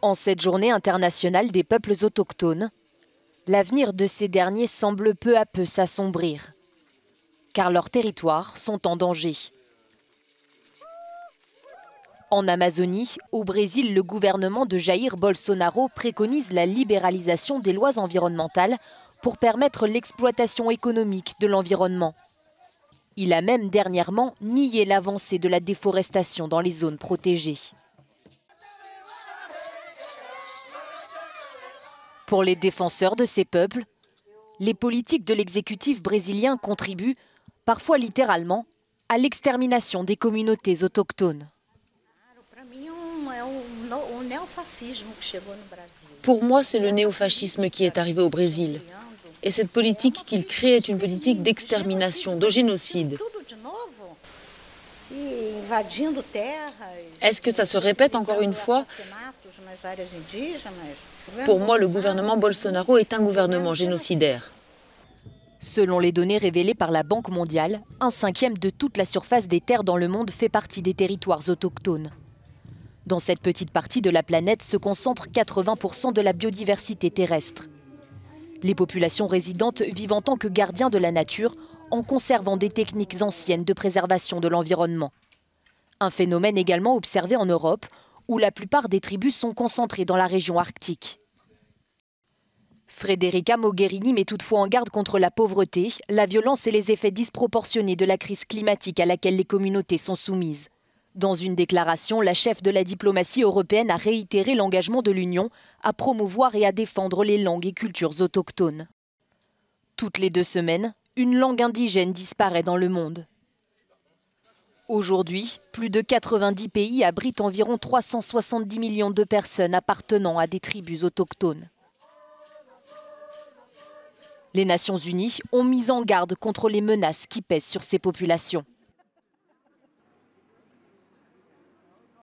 En cette journée internationale des peuples autochtones, l'avenir de ces derniers semble peu à peu s'assombrir, car leurs territoires sont en danger. En Amazonie, au Brésil, le gouvernement de Jair Bolsonaro préconise la libéralisation des lois environnementales pour permettre l'exploitation économique de l'environnement. Il a même dernièrement nié l'avancée de la déforestation dans les zones protégées. Pour les défenseurs de ces peuples, les politiques de l'exécutif brésilien contribuent, parfois littéralement, à l'extermination des communautés autochtones. Pour moi, c'est le néofascisme qui est arrivé au Brésil. Et cette politique qu'il crée est une politique d'extermination, de génocide. Est-ce que ça se répète encore une fois? Pour moi, le gouvernement Bolsonaro est un gouvernement génocidaire. Selon les données révélées par la Banque mondiale, 1/5 de toute la surface des terres dans le monde fait partie des territoires autochtones. Dans cette petite partie de la planète se concentre 80% de la biodiversité terrestre. Les populations résidentes vivent en tant que gardiens de la nature en conservant des techniques anciennes de préservation de l'environnement. Un phénomène également observé en Europe, où la plupart des tribus sont concentrées dans la région arctique. Federica Mogherini met toutefois en garde contre la pauvreté, la violence et les effets disproportionnés de la crise climatique à laquelle les communautés sont soumises. Dans une déclaration, la chef de la diplomatie européenne a réitéré l'engagement de l'Union à promouvoir et à défendre les langues et cultures autochtones. Toutes les 2 semaines, une langue indigène disparaît dans le monde. Aujourd'hui, plus de 90 pays abritent environ 370 millions de personnes appartenant à des tribus autochtones. Les Nations Unies ont mis en garde contre les menaces qui pèsent sur ces populations.